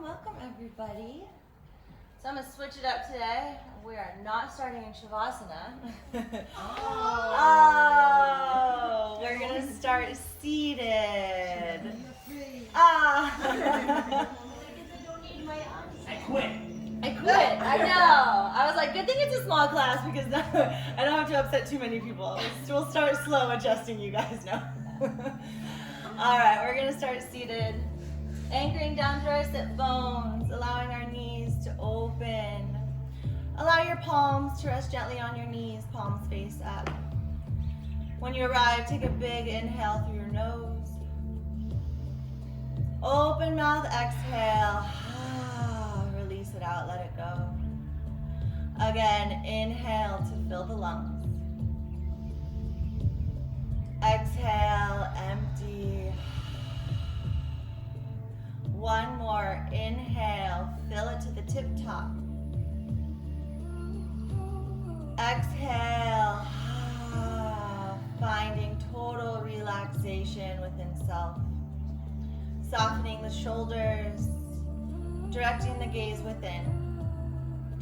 Welcome everybody. So I'm going to switch it up today. We are not starting in Shavasana. We're going to start seated. I quit. I know. I was like, good thing it's a small class because now I don't have to upset too many people. We'll start slow adjusting, you guys know. All right, we're going to start seated. Anchoring down through our sit bones, allowing our knees to open. Allow your palms to rest gently on your knees, palms face up. When you arrive, take a big inhale through your nose. Open mouth, exhale. Release it out, let it go. Again, inhale to fill the lungs. Exhale, empty. One more, inhale, fill it to the tip top. Exhale, finding total relaxation within self. Softening the shoulders, directing the gaze within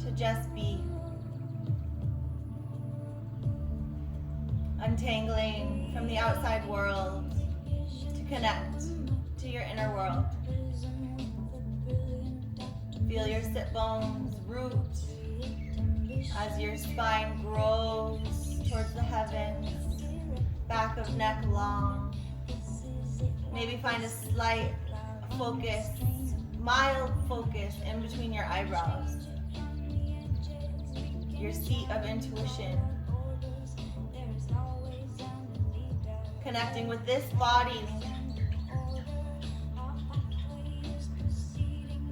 to just be. Untangling from the outside world to connect to your inner world. Feel your sit bones root as your spine grows towards the heavens, back of neck long. Maybe find a slight focus, mild focus in between your eyebrows. Your seat of intuition. Connecting with this body.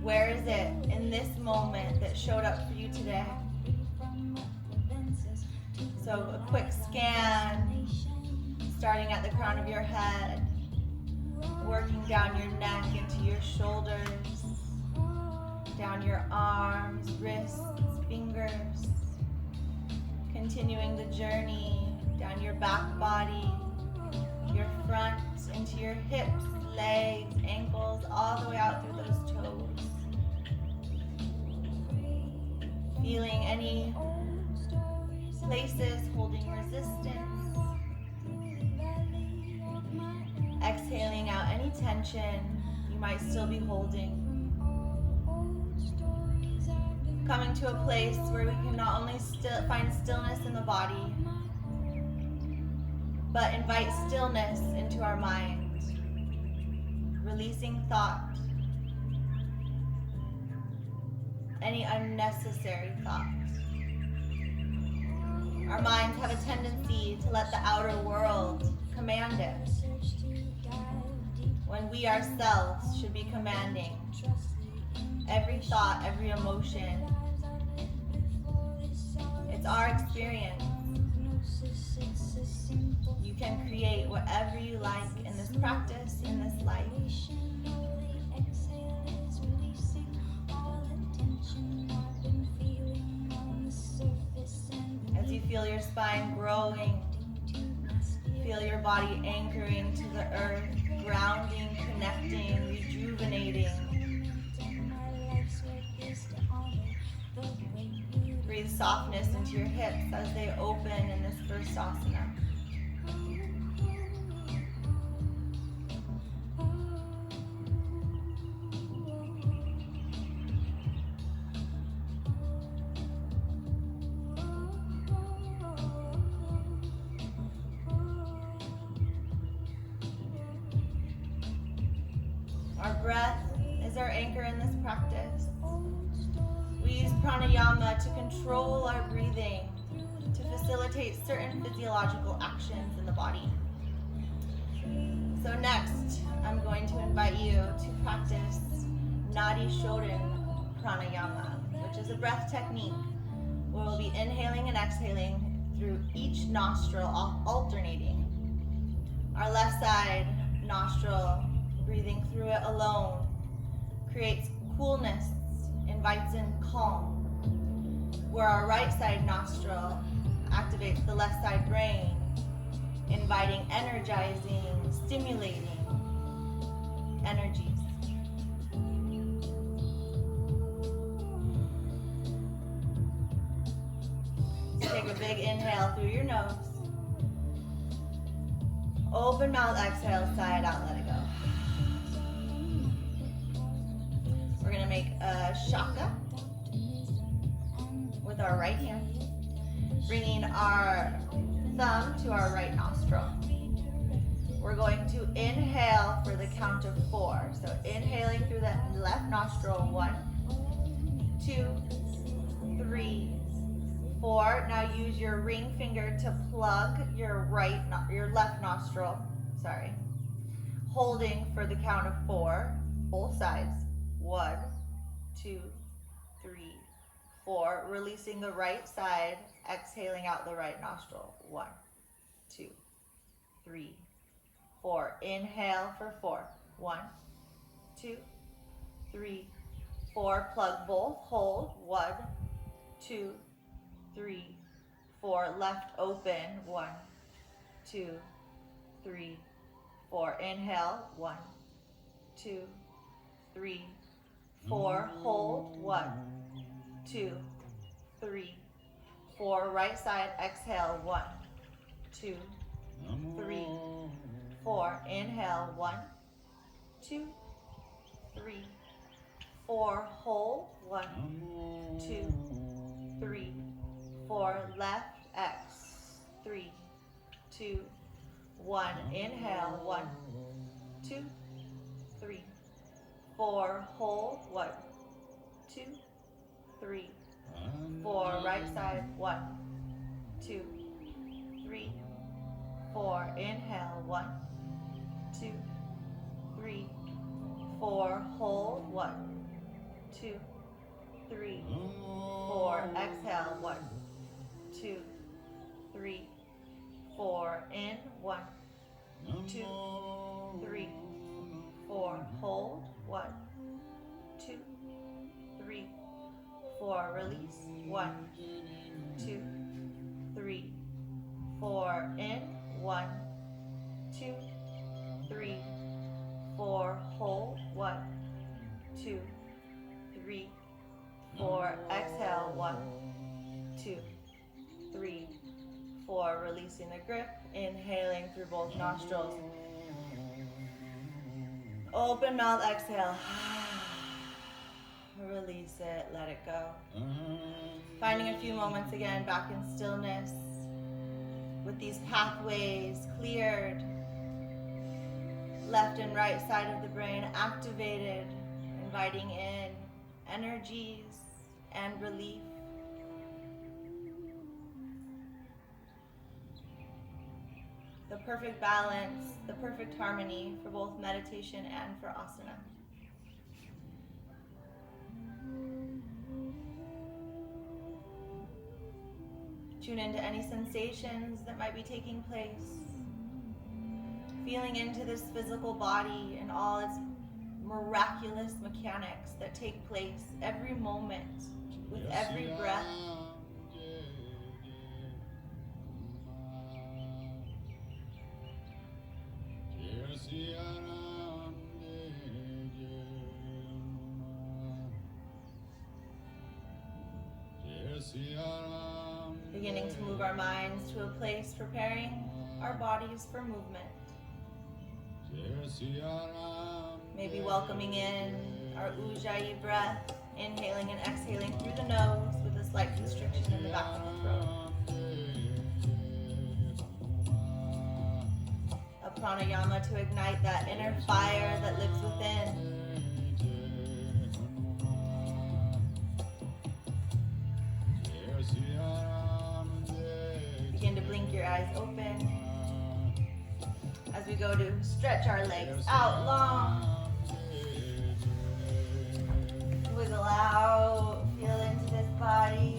Where is it in this moment that showed up for you today? So a quick scan, starting at the crown of your head, working down your neck into your shoulders, down your arms, wrists, fingers, continuing the journey down your back body, your front, into your hips, legs, ankles, all the way out through those toes. Feeling any places holding resistance. Exhaling out any tension you might still be holding. Coming to a place where we can not only find stillness in the body, but invite stillness into our mind. Releasing thought. Any unnecessary thoughts. Our minds have a tendency to let the outer world command it, when we ourselves should be commanding every thought, every emotion. It's our experience. You can create whatever you like in this practice, in this life. As you feel your spine growing, feel your body anchoring to the earth, grounding, connecting, rejuvenating. Breathe softness into your hips as they open in this first asana. Our breath is our anchor in this practice. We use pranayama to control our breathing, to facilitate certain physiological actions in the body. So next, I'm going to invite you to practice Nadi Shodhan pranayama, which is a breath technique where we'll be inhaling and exhaling through each nostril, alternating. Our left side nostril, breathing through it alone, creates coolness, invites in calm. Where our right side nostril activates the left side brain, inviting energizing, stimulating energies. So take a big inhale through your nose. Open mouth, exhale, sigh it out, let it go. We're gonna make a shaka with our right hand, bringing our thumb to our right nostril. We're going to inhale for the count of 4. So inhaling through the left nostril, 1, 2, 3, 4. Now use your ring finger to plug your left nostril. Sorry. Holding for the count of 4, both sides. 1, 2, 3, 4. Releasing the right side, exhaling out the right nostril. 1, 2, 3, 4. Inhale for 4. 1, 2, 3, 4. Plug both. Hold. 1, 2, 3, 4. Left open. 1, 2, 3, 4. Inhale. 1, 2, 3, 4. Hold. 1, 2, 3, 4. Right side. Exhale. 1, 2, 3, 4. Inhale. 1, 2, 3, 4. Hold. 1, 2, 3, 4. Left. X. 3, 2, 1. Inhale. 1, 2, 3, 4. Hold. 1, 2, 3, 4. Right side. 1, 2, 3, 4. Inhale. 1, 2, 3, 4. Hold. 1, 2, 3, 4. Exhale. 1, 2, 3, 4. In. 1, 2, 3, 4. Hold. 1, 2, 3, 4. Release. 1, 2, 3, 4. In. 1, 2, 3, 4. Hold. 1, 2, 3, 4. Exhale. 1, 2, 3, 4. Releasing the grip. Inhaling through both nostrils. Open mouth. Exhale. Release it. Let it go. Finding a few moments again back in stillness with these pathways cleared. Left and right side of the brain activated, inviting in energies and relief. The perfect balance, the perfect harmony for both meditation and for asana. Tune into any sensations that might be taking place. Feeling into this physical body and all its miraculous mechanics that take place every moment with every breath. Beginning to move our minds to a place preparing our bodies for movement. Maybe welcoming in our Ujjayi breath, inhaling and exhaling through the nose with a slight constriction in the back of the throat. A pranayama to ignite that inner fire that lives within. Begin to blink your eyes open as we go to stretch our legs out long. Wiggle out, feel into this body.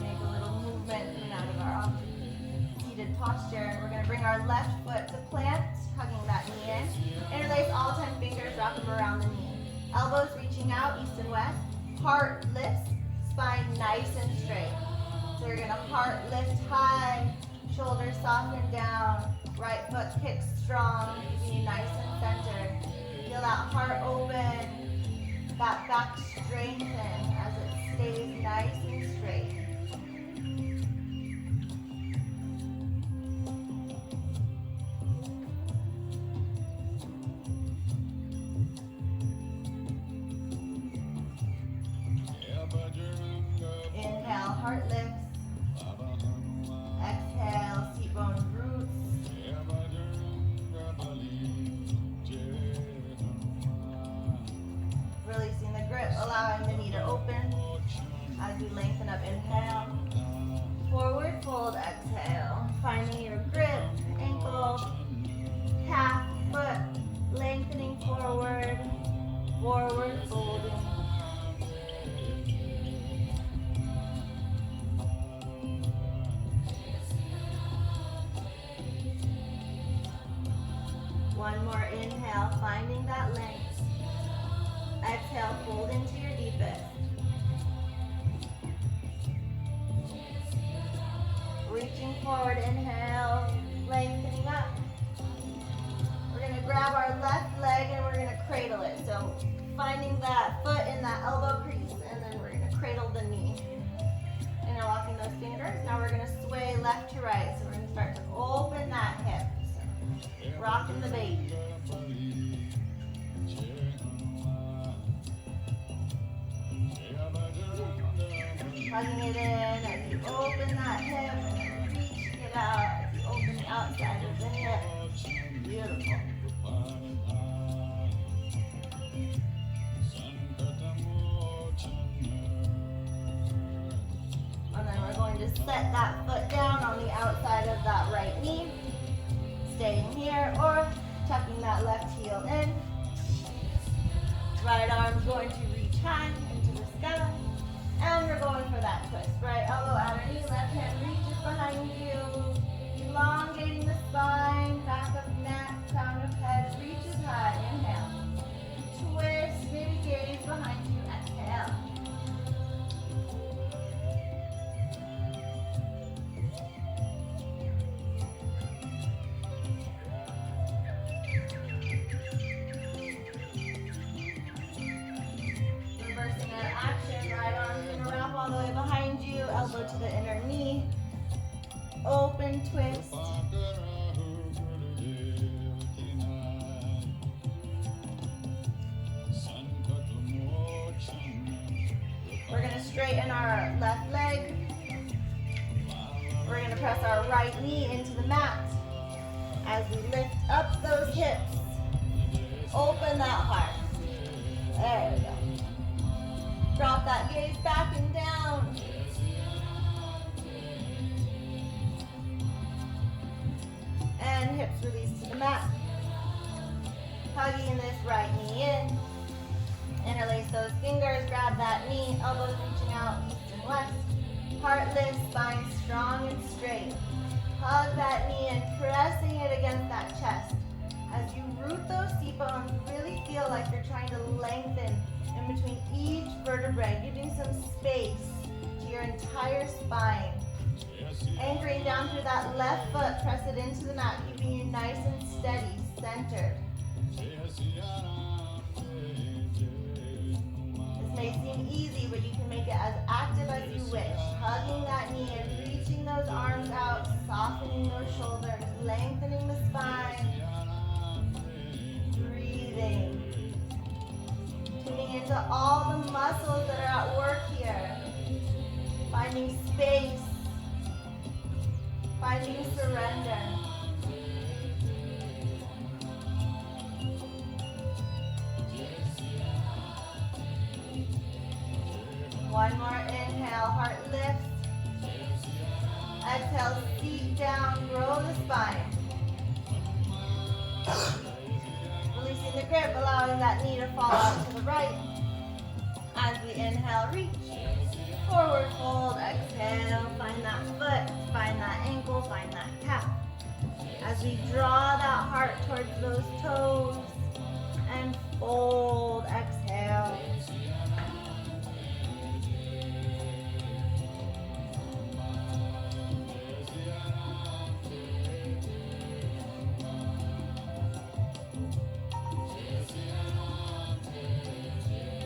Make a little movement in and out of our seated posture. We're gonna bring our left foot to plant, hugging that knee in. Interlace all 10 fingers, wrap them around the knee. Elbows reaching out, east and west. Heart lifts, spine nice and straight. So you're gonna heart lift high, shoulders soften down, right foot kicks strong, keeping you nice and centered. Feel that heart open, that back strengthen as it stays nice and straight. Inhale, heart lifts. Exhale, seat bones roots. Releasing the grip, allowing the knee to open as we lengthen up. Inhale, forward fold, exhale. Finding your grip, ankle, calf, foot, lengthening forward, forward folding. One more inhale, finding that length. Exhale, fold into your deepest. Reaching forward, inhale, lengthening up. We're going to grab our left leg and we're going to cradle it. So finding that foot in that elbow crease, and then we're going to cradle the knee. Interlocking those fingers. Now we're going to sway left to right. So we're going to start to open that hip. So, rocking the baby. Hugging it in as you open that hip and reach it out as you open the outside of the hip. Beautiful. And then we're going to set that foot down on the outside of that right knee. Staying here or tucking that left heel in. Right arm's going to reach high into the sky. And we're going for that twist. Right elbow, outer knee, left hand reaches behind you. Elongating the spine, back of neck, crown of head, reaches high. Inhale. Twist, maybe gaze behind you. Exhale. Reversing that action, right arm's gonna wrap all the way behind you, elbow to the inner knee. Open twist. We're gonna straighten our left leg. We're gonna press our right knee into the mat as we lift up those hips. Open that heart. There we go. Drop that gaze back and down. And hips release to the mat. Hugging this right knee in. Interlace those fingers, grab that knee, elbows reaching out east and west. Heart lifts, spine strong and straight. Hug that knee and pressing it against that chest. As you root those seat bones, really feel like you're trying to lengthen in between each vertebrae, giving some space to your entire spine. Anchoring down through that left foot, press it into the mat, keeping you nice and steady, centered. This may seem easy, but you can make it as active as you wish. Hugging that knee and reaching those arms out, softening those shoulders, lengthening the spine. Breathing. Tuning into all the muscles that are at work here. Finding space. Finding surrender. One more inhale, heart lifts. Exhale, seat down, grow the spine. Releasing the grip, allowing that knee to fall out to the right. As we inhale, reach. Forward fold, exhale, find that foot, find that ankle, find that calf. those toes and fold. Exhale.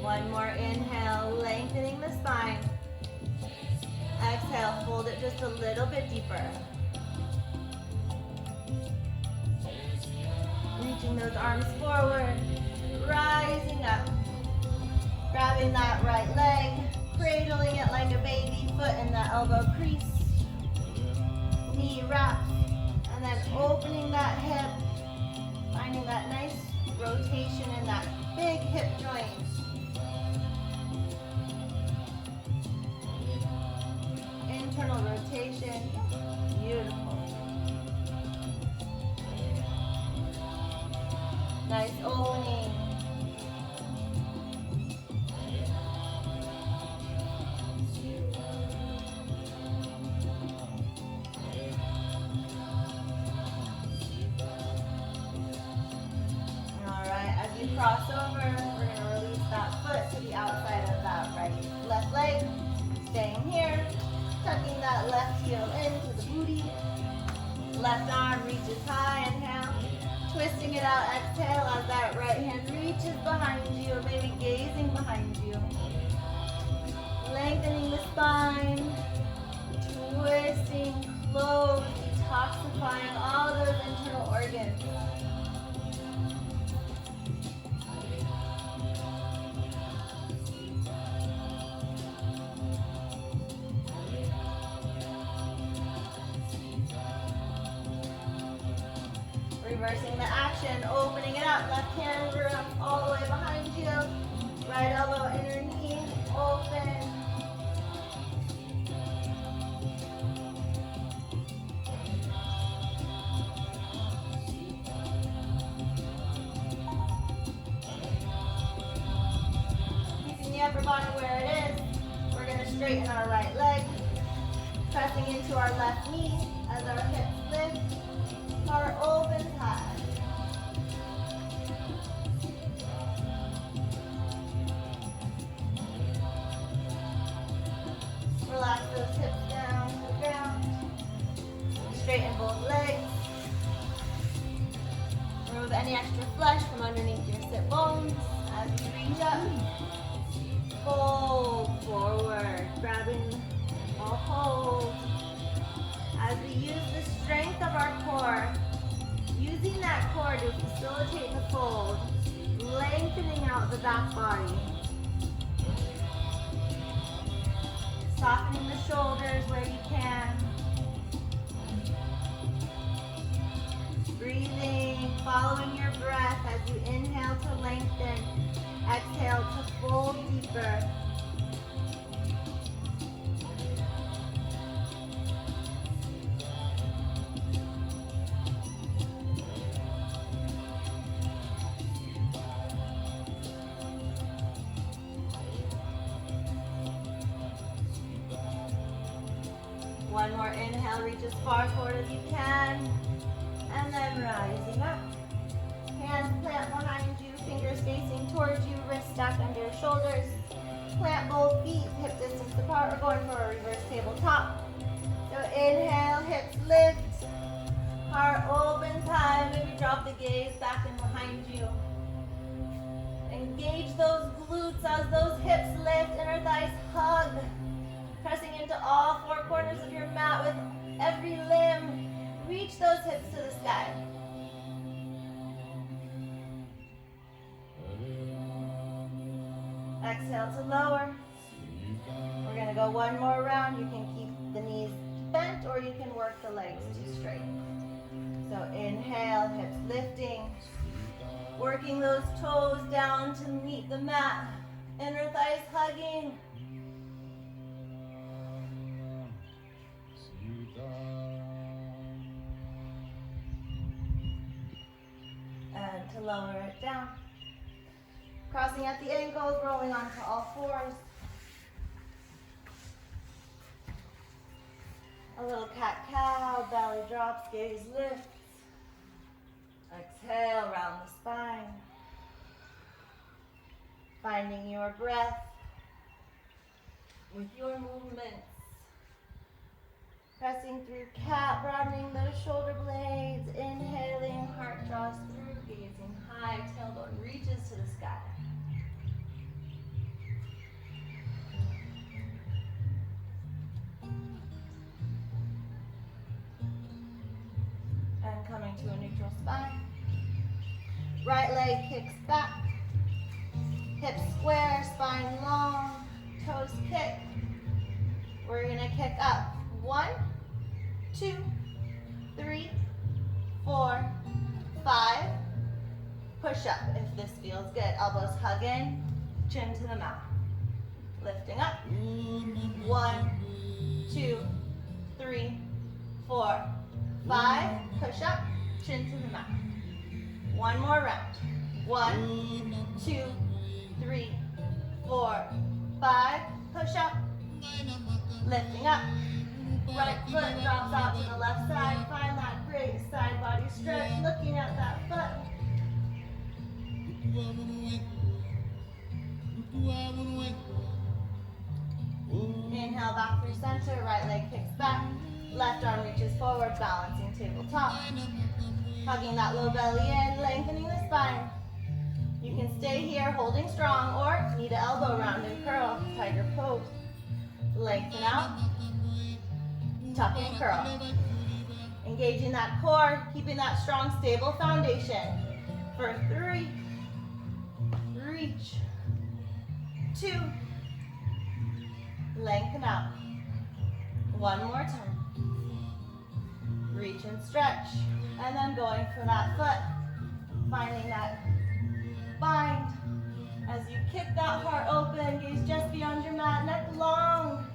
One more inhale, lengthening the spine. Exhale, fold it just a little bit deeper. Reaching those arms forward, rising up. Grabbing that right leg, cradling it like a baby, foot in the elbow crease. Knee wrap, and then opening that hip, finding that nice rotation in that big hip joint. Internal rotation, beautiful. Nice opening. Cross over, we're going to release that foot to the outside of that left leg. Staying here, tucking that left heel into the booty. Left arm reaches high, inhale. Twisting it out, exhale as that right hand reaches behind you, maybe gazing behind you. Lengthening the spine, twisting, close, detoxifying all those internal organs. Reversing the action, opening it up, left hand all the way behind you, right elbow, inner knee, open. Keeping the upper body where it is, we're going to straighten our right leg, pressing into our left knee as our hips lift. Heart opens high. Relax those hips down to the ground. Straighten both legs. Remove any extra flesh from underneath your sit bones as you reach up. Fold forward, grabbing a hold. As we use the strength of our core, using that core to facilitate the fold, lengthening out the back body. Softening the shoulders where you can. Breathing, following your breath as you inhale to lengthen, exhale to fold deeper. One more inhale, reach as far forward as you can, and then rising up. Hands plant behind you, fingers facing towards you, wrists stacked under your shoulders. Plant both feet, hip distance apart. We're going for a reverse tabletop. So inhale, hips lift, heart opens high, maybe drop the gaze back and behind you. Engage those glutes as those hips lift, inner thighs hug. Pressing into all four corners of your mat with every limb. Reach those hips to the sky. Exhale to lower. We're going to go one more round. You can keep the knees bent or you can work the legs to straight. So inhale, hips lifting. Working those toes down to meet the mat. Inner thighs hugging. And to lower it down. Crossing at the ankles, rolling onto all fours. A little cat-cow, belly drops, gaze lifts. Exhale, round the spine. Finding your breath with your movements. Pressing through cat, broadening those shoulder blades. Inhaling, heart draws through, gazing high, tailbone reaches to the sky. And coming to a neutral spine. Right leg kicks back. Hips square, spine long, toes kick. We're gonna kick up. 1, 2, 3, 4, 5. Push up if this feels good. Elbows hug in, chin to the mat. Lifting up. 1, 2, 3, 4, 5. Push up, chin to the mat. One more round. 1, 2, 3, 4, 5. Push up. Lifting up. Right foot drops out to the left side. Find that great side body stretch. Looking at that foot. Inhale back through center. Right leg kicks back. Left arm reaches forward. Balancing tabletop. Hugging that low belly in. Lengthening the spine. You can stay here holding strong or knee to elbow round and curl. Tiger pose. Lengthen out. Tuck and curl. Engaging that core, keeping that strong, stable foundation. For 3, reach. 2, lengthen out. One more time. Reach and stretch. And then going for that foot, finding that bind. As you kick that heart open, gaze just beyond your mat, neck long.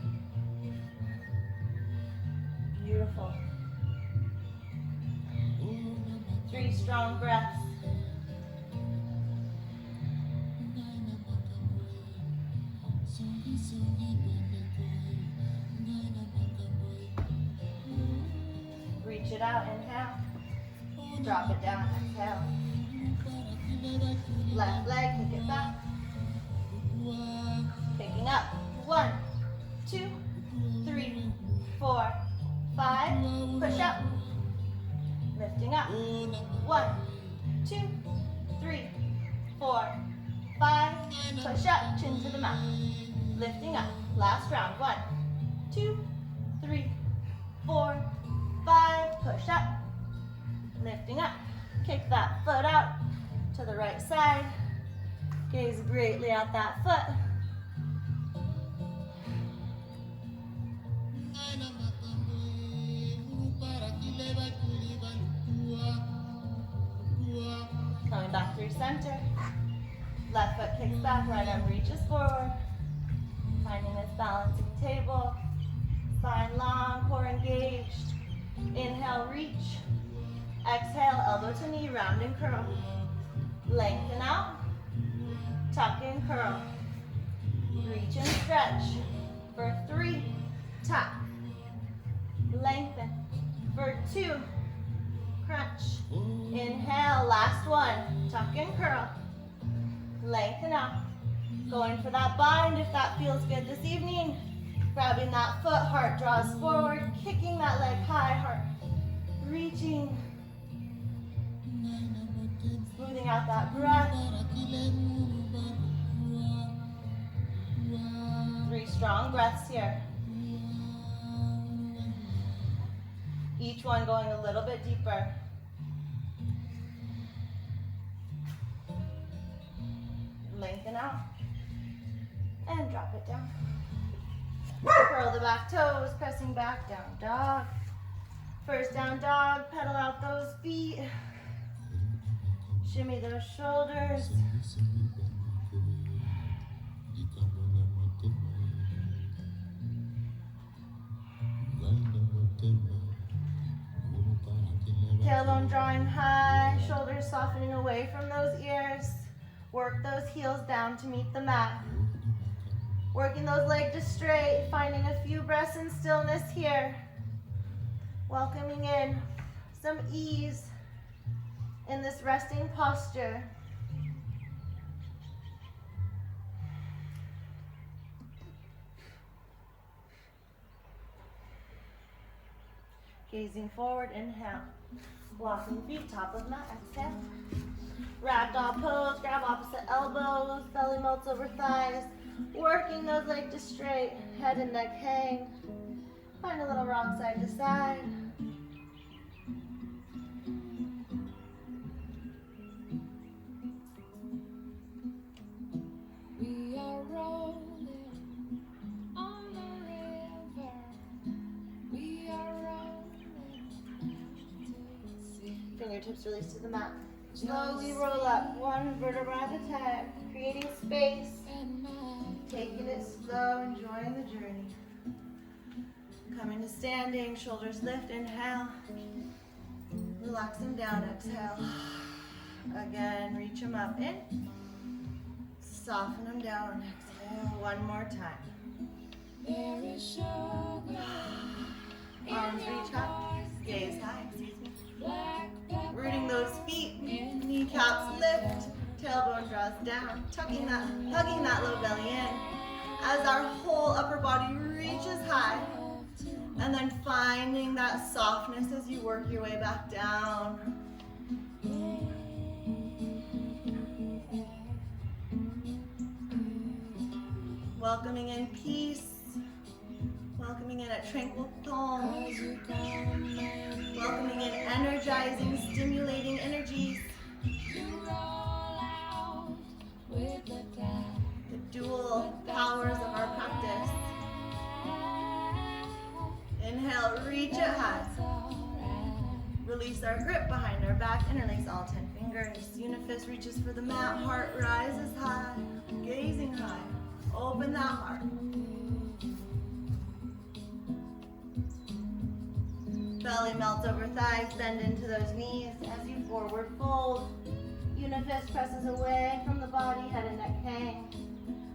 Beautiful. 3 strong breaths. Reach it out, inhale. Drop it down, exhale. Left leg, kick it back. Picking up. 1, 2, 3, 4, 5. Push up. Lifting up. 1, 2, 3, 4, 5. Push up. Chin to the mat. Lifting up. Last round. 1, 2, 3, 4, 5. Push up. Lifting up. Kick that foot out to the right side. Gaze greatly at that foot. Coming back through center. Left foot kicks back, right arm reaches forward. Finding this balancing table. Spine long, core engaged. Inhale, reach. Exhale, elbow to knee, round and curl. Lengthen out. Tuck and curl. Reach and stretch. For 3, tuck. Lengthen. For 2, crunch. Inhale, last one. Tuck and curl. Lengthen out. Going for that bind if that feels good this evening. Grabbing that foot, heart draws forward. Kicking that leg high, heart reaching. Smoothing out that breath. 3 strong breaths here. Each one going a little bit deeper. Lengthen out. And drop it down. Curl the back toes, pressing back, down dog. First down dog, pedal out those feet. Shimmy those shoulders. Tailbone drawing high, shoulders softening away from those ears. Work those heels down to meet the mat. Working those legs to straight, finding a few breaths in stillness here. Welcoming in some ease. in this resting posture. Gazing forward, inhale. Walking feet, top of mat, exhale. Ragdoll pose, grab opposite elbows, belly melts over thighs. Working those legs to straight, head and neck hang. Find a little rock side to side. We are rolling on the river. We are rolling to sea. Fingertips release to the mat. Slowly roll up, one vertebra at a time, creating space. Taking it slow, enjoying the journey. Coming to standing, shoulders lift, inhale. Relax them down, exhale. Again, reach them up, in. Soften them down, exhale. One more time. There is sugar. Arms reach up, gaze high, excuse me. Black pepper. Rooting those feet, kneecaps lift, tailbone draws down, hugging that low belly in. As our whole upper body reaches high, and then finding that softness as you work your way back down. Welcoming in peace, welcoming in a tranquil calm, welcoming in energizing, stimulating energies. The dual powers of our practice. Inhale, reach it high. Release our grip behind our back, interlace all 10 fingers. Unifist reaches for the mat, heart rises high, gazing high. Open that heart. Belly melts over thighs, bend into those knees as you forward fold. Unifist presses away from the body, head and neck hang.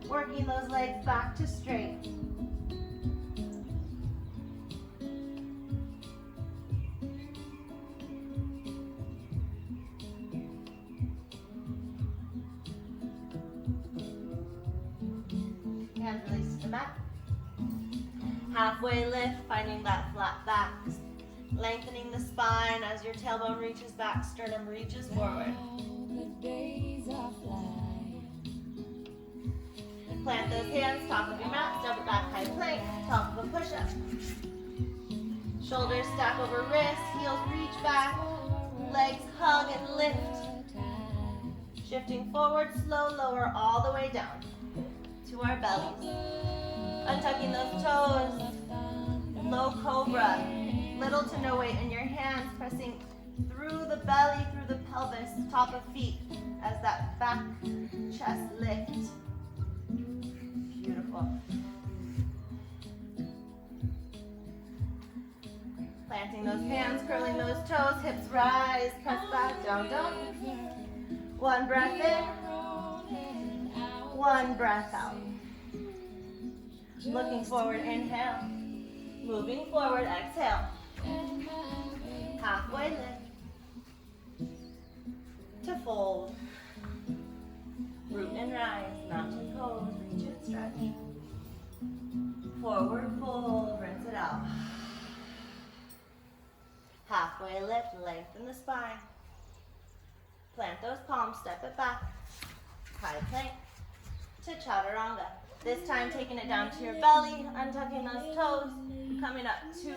Working those legs back to straight. Hands release to the mat. Halfway lift, finding that flat back. Lengthening the spine as your tailbone reaches back, sternum reaches forward. The days are flying. Plant those hands, top of your mat, step it back, high plank, top of a push-up. Shoulders stack over wrists, heels reach back, legs hug and lift. Shifting forward, slow, lower all the way down to our bellies. Untucking those toes, low cobra. Little to no weight in your hands, pressing through the belly, through the pelvis, top of feet, as that back chest lift. Beautiful. Planting those hands, curling those toes, hips rise, press back, down, down. One breath in, one breath out. Looking forward, inhale. Moving forward, exhale. Halfway lift. To fold. Root and rise, mountain pose, reach and stretch. Forward fold, rinse it out. Halfway lift, lengthen the spine. Plant those palms, step it back. High plank to chaturanga. This time taking it down to your belly, untucking those toes, coming up to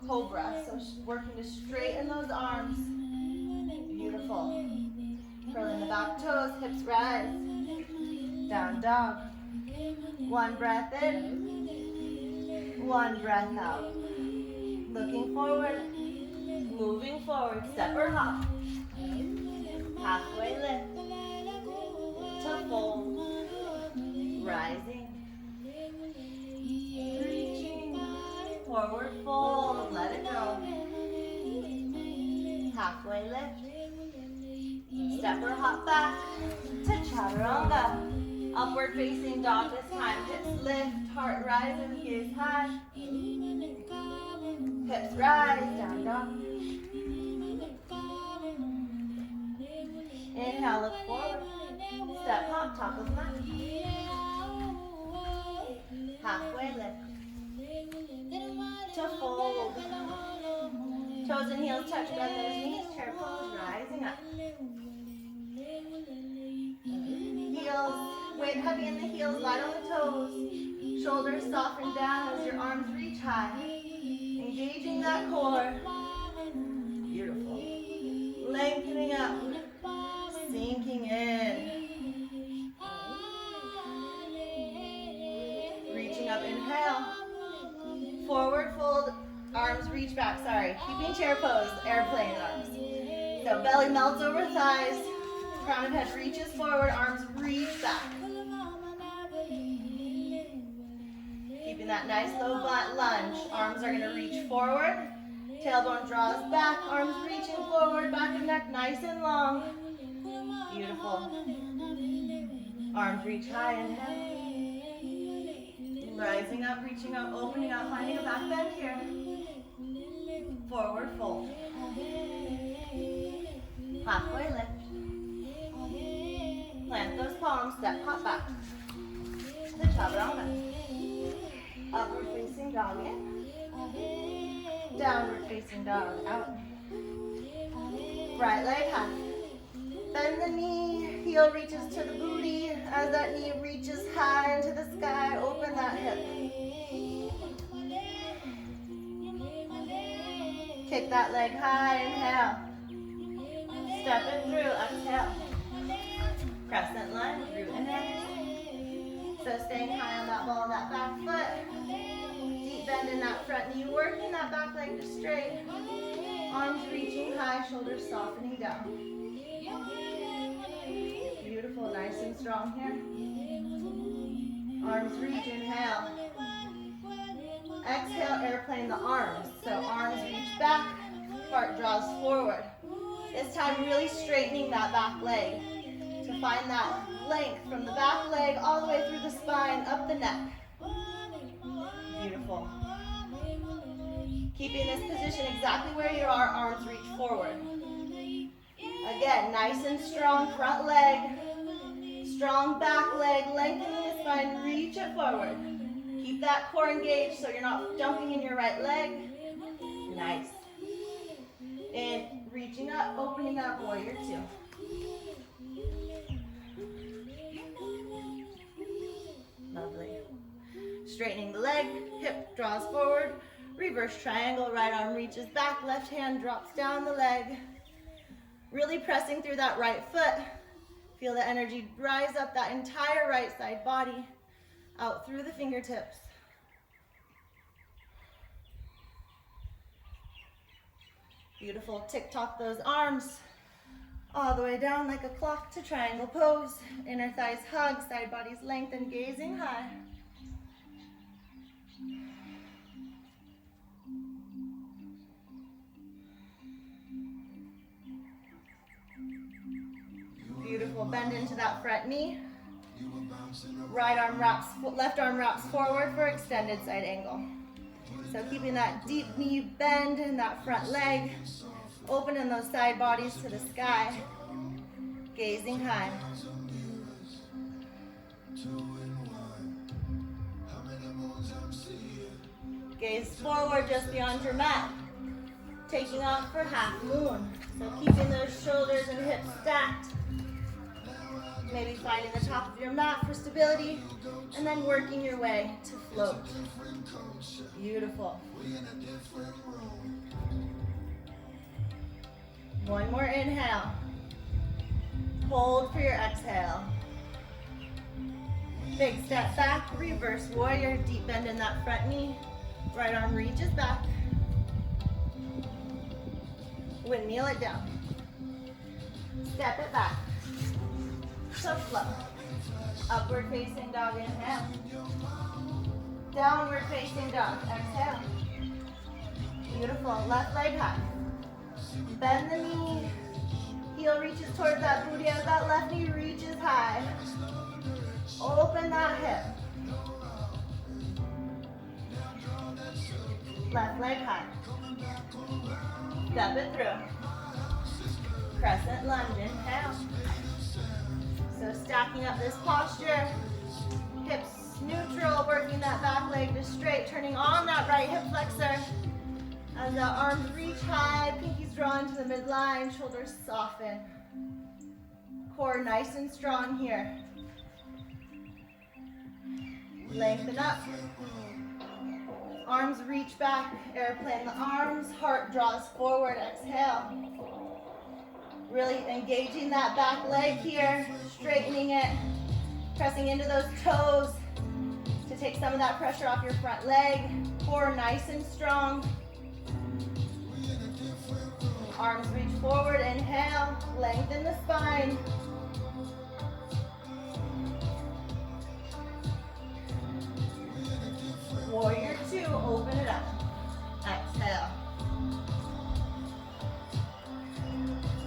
cobra. So working to straighten those arms. Beautiful. Curling the back toes, hips rise. Down dog. One breath in, one breath out. Looking forward, moving forward, step or hop. Halfway lift. To fold. Rising. Reaching. Forward fold. Let it go. Halfway lift. Step or hop back to chaturanga. Upward facing dog this time. Hips lift. Heart rises. Gaze high. Hips rise. Down dog. Inhale, look forward. Step hop, top of the mat. Halfway lift. To fold. Toes and heels touch, bend those knees, chair pose, rising up. Heels, weight heavy in the heels, light on the toes. Shoulders soften down as your arms reach high. Engaging that core. Beautiful. Lengthening up. Sinking in. Reaching up, inhale. Forward fold, arms reach back, sorry. Keeping chair pose, airplane arms. So belly melts over thighs, crown of head reaches forward, arms reach back. Keeping that nice low butt lunge. Arms are gonna reach forward, tailbone draws back, arms reaching forward, back of neck nice and long. Beautiful. Arms reach high, inhale. Rising up, reaching up, opening up, finding a back bend here. Forward fold. Halfway lift. Plant those palms, step hop back. The chaturanga. Upward facing dog in. Downward facing dog out. Right leg high. Bend the knee, heel reaches to the booty. As that knee reaches high into the sky, open that hip. Kick that leg high, inhale. Step it through, exhale. Crescent lunge, root inhale. So staying high on that ball of that back foot. Deep bend in that front knee, working that back leg to straight. Arms reaching high, shoulders softening down. Beautiful, nice and strong here. Arms reach, inhale. Exhale, airplane the arms. So arms reach back, heart draws forward. This time really straightening that back leg to find that length from the back leg all the way through the spine, up the neck. Beautiful. Keeping this position exactly where you are, arms reach forward. Again, nice and strong front leg, strong back leg, lengthening the spine, reach it forward. Keep that core engaged so you're not dumping in your right leg. Nice. And reaching up, opening up, warrior two. Lovely. Straightening the leg, hip draws forward, reverse triangle, right arm reaches back, left hand drops down the leg. Really pressing through that right foot. Feel the energy rise up that entire right side body, out through the fingertips. Beautiful. Tick-tock those arms all the way down like a clock to triangle pose. Inner thighs hug, side bodies lengthen, gazing high. Beautiful. Bend into that front knee. Right arm wraps, left arm wraps forward for extended side angle. So keeping that deep knee bend in that front leg, opening those side bodies to the sky, gazing high. Gaze forward just beyond your mat, taking off for half moon. So keeping those shoulders and hips stacked. Maybe finding the top of your mat for stability, and then working your way to float. Beautiful. One more inhale. Hold for your exhale. Big step back, reverse warrior, deep bend in that front knee. Right arm reaches back. Windmill it down. Step it back. So flow. Upward facing dog, inhale. Downward facing dog, exhale. Beautiful, left leg high. Bend the knee. Heel reaches towards that booty as that left knee reaches high. Open that hip. Left leg high. Step it through. Crescent lunge, inhale. So stacking up this posture, hips neutral, working that back leg to straight, turning on that right hip flexor. As the arms reach high, pinkies drawn to the midline, shoulders soften. Core nice and strong here. Lengthen up. Arms reach back, airplane the arms, heart draws forward, exhale. Really engaging that back leg here, straightening it, pressing into those toes to take some of that pressure off your front leg. Core nice and strong. Arms reach forward, inhale, lengthen the spine. Warrior two, open it up. Exhale.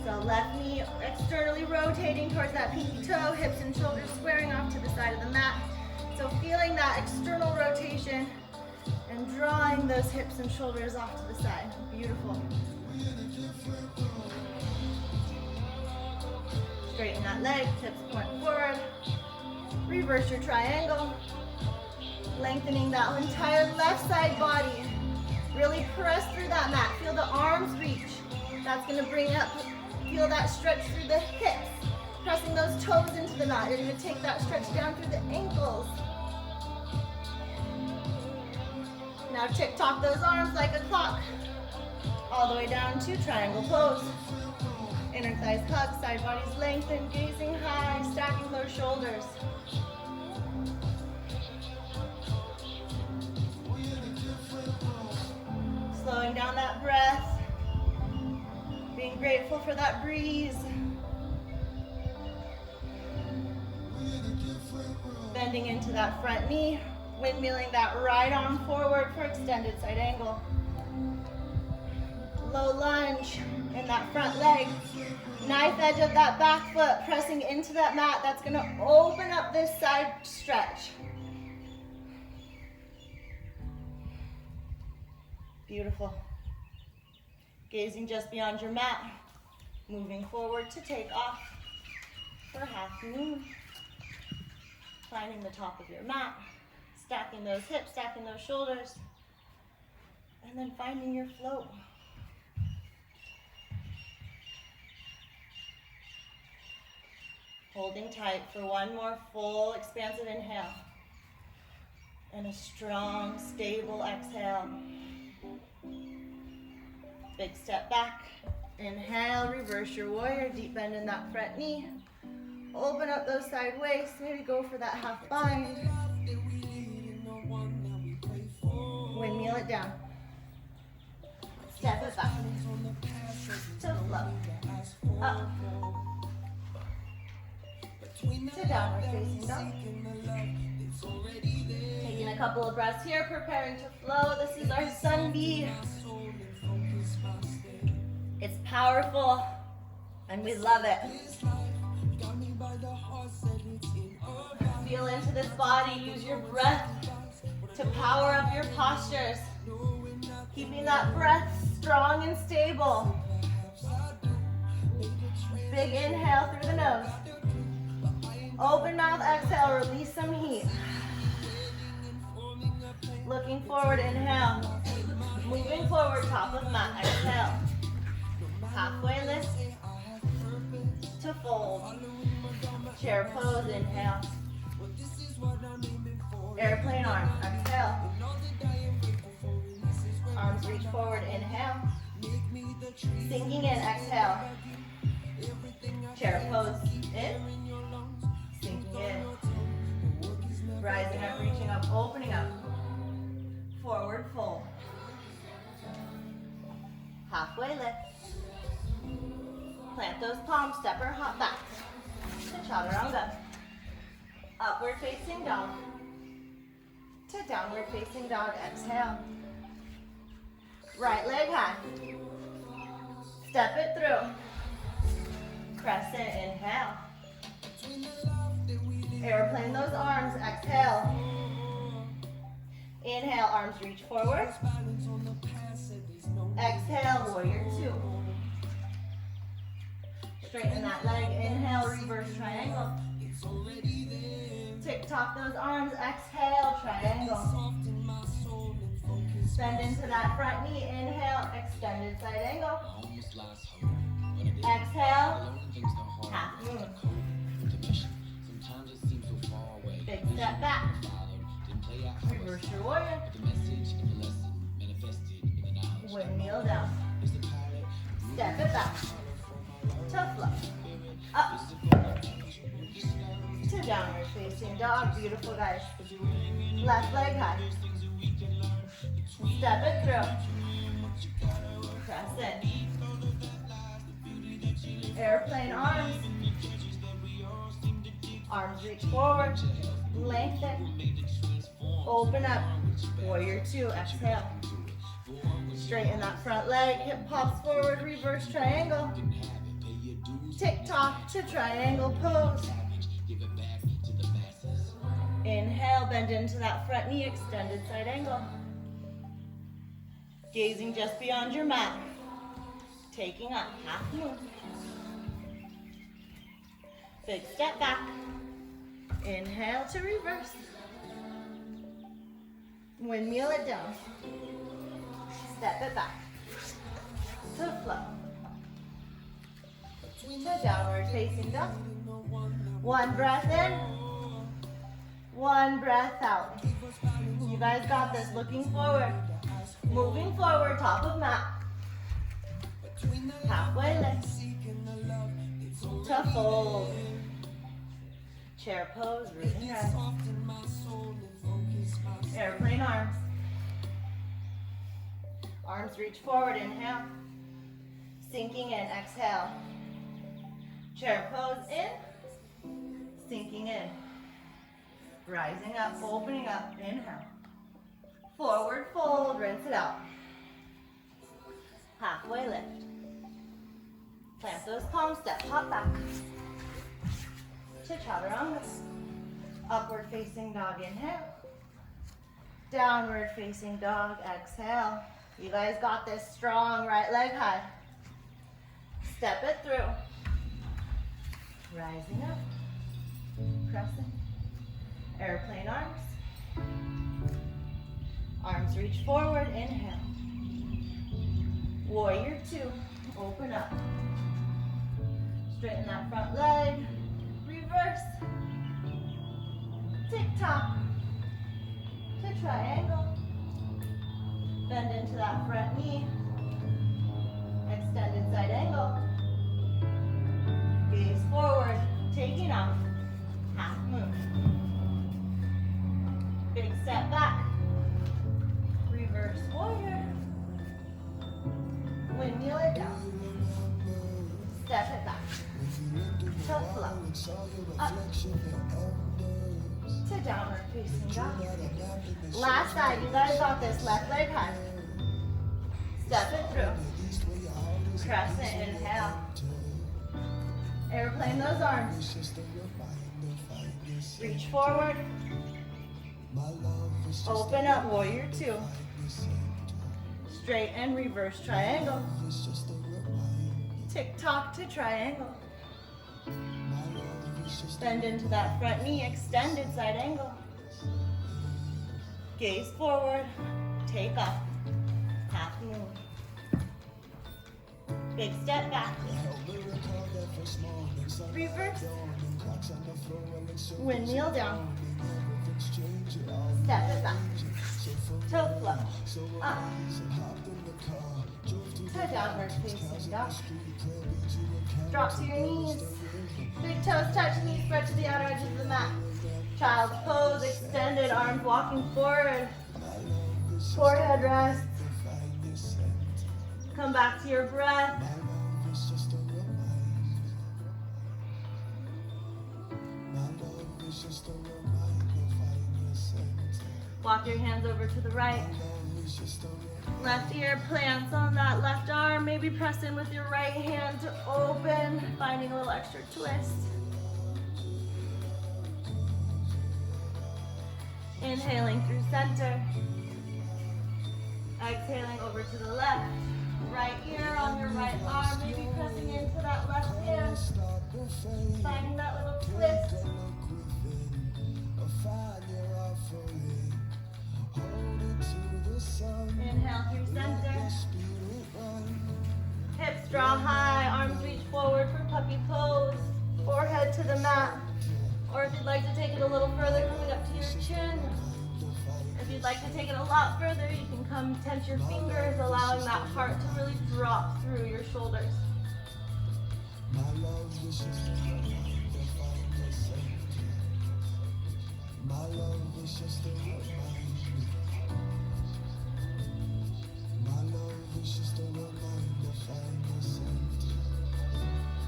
So left knee externally rotating towards that pinky toe, hips and shoulders squaring off to the side of the mat. So feeling that external rotation and drawing those hips and shoulders off to the side. Beautiful. Straighten that leg, hips point forward. Reverse your triangle. Lengthening that entire left side body. Really press through that mat. Feel the arms reach. That's going to bring up, feel that stretch through the hips. Pressing those toes into the mat. You're going to take that stretch down through the ankles. Now tick-tock those arms like a clock. All the way down to triangle pose. Inner thighs hug, side bodies lengthen, gazing high, stacking those shoulders. Slowing down that breath. Being grateful for that breeze. Bending into that front knee. Windmilling that right arm forward for extended side angle. Low lunge in that front leg. Knife edge of that back foot pressing into that mat. That's going to open up this side stretch. Beautiful. Gazing just beyond your mat. Moving forward to take off for half moon. Finding the top of your mat. Stacking those hips, stacking those shoulders. And then finding your float. Holding tight for one more full expansive inhale. And a strong, stable exhale. Big step back. Inhale, reverse your warrior. Deep bend in that front knee. Open up those side waists. Maybe go for that half bind. Windmill it down. Step it back. To float. Up. To downward facing dog. Taking a couple of breaths here, preparing to flow. This is our sun bee. It's powerful, and we love it. Feel into this body. Use your breath to power up your postures. Keeping that breath strong and stable. Big inhale through the nose. Open mouth, exhale, release some heat. Looking forward, inhale. Moving forward, top of mat, exhale. Halfway lift to fold. Chair pose, inhale. Airplane arm, exhale. Arms reach forward, inhale. Sinking in, exhale. Chair pose, in. Sinking in. Rising up, reaching up, opening up. Forward fold. Halfway lift. Plant those palms, step or hop back. To chaturanga. Upward facing dog. To downward facing dog, exhale. Right leg high. Step it through. Press it, inhale. Airplane those arms, exhale. Inhale, arms reach forward. Exhale, warrior two. Straighten that leg, inhale, reverse triangle. Tick tock those arms. Exhale, triangle. Bend into that front knee. Inhale, extended side angle. Exhale, half moon. Big step back. Reverse your warrior. Windmill down. Step it back. Toe flow. Up. To downward facing dog. Beautiful, guys. Left leg high. Step it through. Press in. Airplane arms. Arms reach forward. Lengthen. Open up. Warrior two. Exhale. Straighten that front leg. Hip pops forward. Reverse triangle. Tick tock to triangle pose. Inhale, bend into that front knee, extended side angle. Gazing just beyond your mat. Taking up, half moon. Big step back. Inhale to reverse. Windmill it down. Step it back. To flow. To downward facing dog. One breath in. One breath out. You guys got this. Looking forward. Moving forward, top of mat. Halfway lift. To fold. Chair pose, root and rest. Airplane arms. Arms reach forward, inhale. Sinking in, exhale. Chair pose in. Sinking in. Rising up, opening up, inhale. Forward fold, rinse it out. Halfway lift. Plant those palms, step, hop back. To chaturanga. Upward facing dog, inhale. Downward facing dog, exhale. You guys got this. Strong right leg high. Step it through. Rising up. Pressing. Airplane arms. Arms reach forward, inhale. Warrior two, open up. Straighten that front leg. Reverse. Tick tock. To triangle. Bend into that front knee. Extended side angle. Gaze forward, taking off. Half moon. Big step back. Reverse warrior. Windmill it down. Step it back. To flow. Up. To downward facing dog. Last side, you guys got this. Left leg high. Step it through. Crescent, inhale. Airplane those arms. Reach forward. Open up, warrior two. Straight and reverse triangle. Tick tock to triangle. Bend into that front knee, extended side angle. Gaze forward, take off. Half moon. Big step back. Reverse. Windmill down. Step it back. Toe flow. Up. To downward facing dog. Drop to your knees. Big toes touch, knees spread to the outer edges of the mat. Child's pose, extended arms walking forward. Forehead rest. Come back to your breath. Walk your hands over to the right. Left ear plants on that left arm. Maybe press in with your right hand to open, finding a little extra twist. Inhaling through center. Exhaling over to the left. Right ear on your right arm, maybe pressing into that left hand. Finding that little twist. Inhale through center. Hips draw high, arms reach forward for puppy pose. Forehead to the mat. Or if you'd like to take it a little further, coming up to your chin. If you'd like to take it a lot further, you can come tense your fingers, allowing that heart to really drop through your shoulders.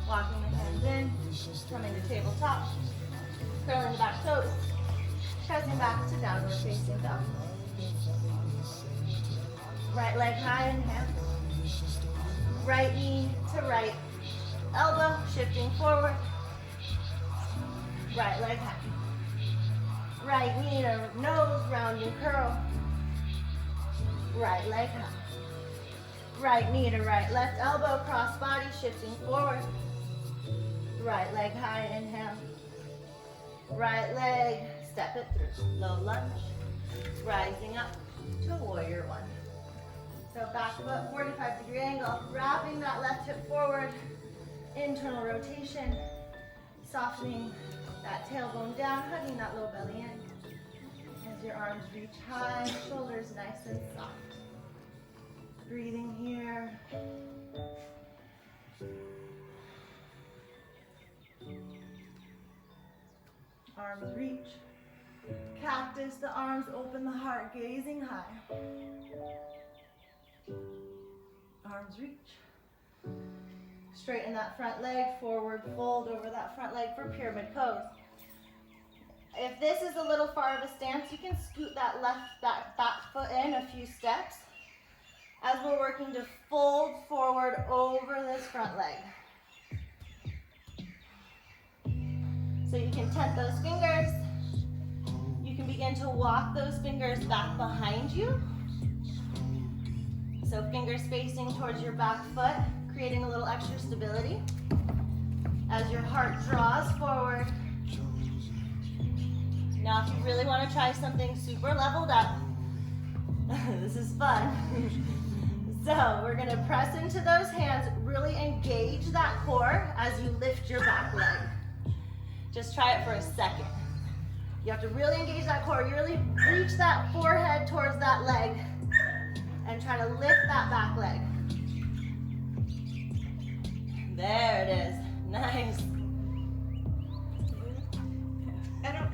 Walking the hands in, coming to tabletop, curling the back toes, pressing back to downward facing dog. Right leg high, inhale. Right knee to right elbow, shifting forward. Right leg high. Right knee to nose, round and curl. Right leg high. Right knee to right left elbow, cross body, shifting forward. Right leg high, inhale. Right leg, step it through. Low lunge. Rising up to warrior one. So back foot, 45-degree angle. Wrapping that left hip forward. Internal rotation. Softening that tailbone down, hugging that low belly in. As your arms reach high, shoulders nice and soft. Breathing here. Arms reach. Cactus, the arms open, the heart gazing high. Arms reach. Straighten that front leg, forward fold over that front leg for pyramid pose. If this is a little far of a stance, you can scoot that back foot in a few steps as we're working to fold forward over this front leg. So you can tent those fingers. You can begin to walk those fingers back behind you. So fingers facing towards your back foot, creating a little extra stability. As your heart draws forward. Now if you really want to try something super leveled up, this is fun. So we're going to press into those hands, really engage that core as you lift your back leg. Just try it for a second. You have to really engage that core. You really reach that forehead towards that leg and try to lift that back leg. There it is. Nice. I don't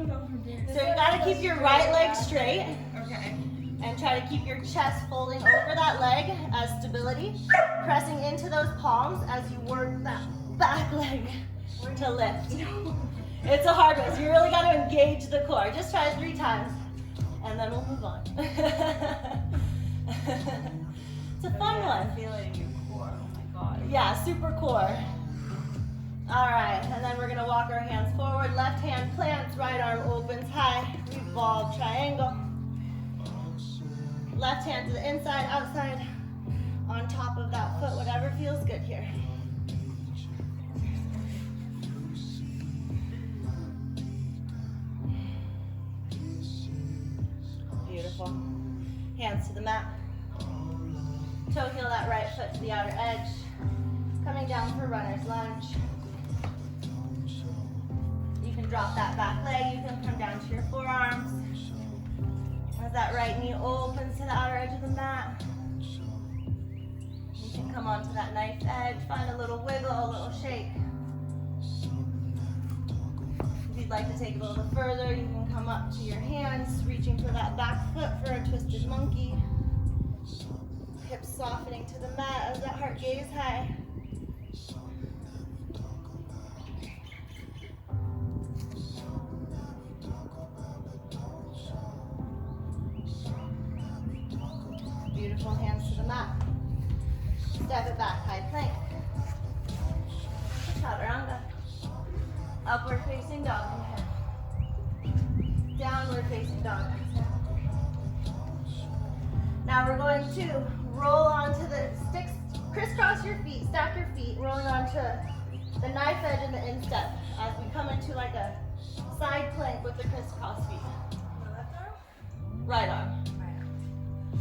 know from there. So you got to keep your right leg straight. Okay. And try to keep your chest folding over that leg as stability. Pressing into those palms as you work that back leg to lift. It's a hard one, so you really got to engage the core. Just try it 3 times, and then we'll move on. It's a fun one. I feel it in your core. Oh my god. Yeah, super core. All right, and then we're gonna walk our hands forward. Left hand plants, right arm opens high. Revolve triangle. Left hand to the inside, outside, on top of that foot, whatever feels good here. Beautiful. Hands to the mat. Toe heel that right foot to the outer edge. Coming down for runner's lunge. You can drop that back leg. You can come down to your forearms. As that right knee opens to the outer edge of the mat. You can come onto that knife edge. Find a little wiggle, a little shake. If you'd like to take it a little further, you can come up to your hands, reaching for that back foot for a twisted monkey. Hips softening to the mat as that heart gaze high. Beautiful, hands to the mat. Step it back, high plank. Chaturanga. Upward facing dog, inhale. Downward facing dog, exhale. Now we're going to roll onto the sticks crisscross your feet, stack your feet, rolling onto the knife edge and the instep as we come into like a side plank with the crisscross feet. The left arm? Right arm.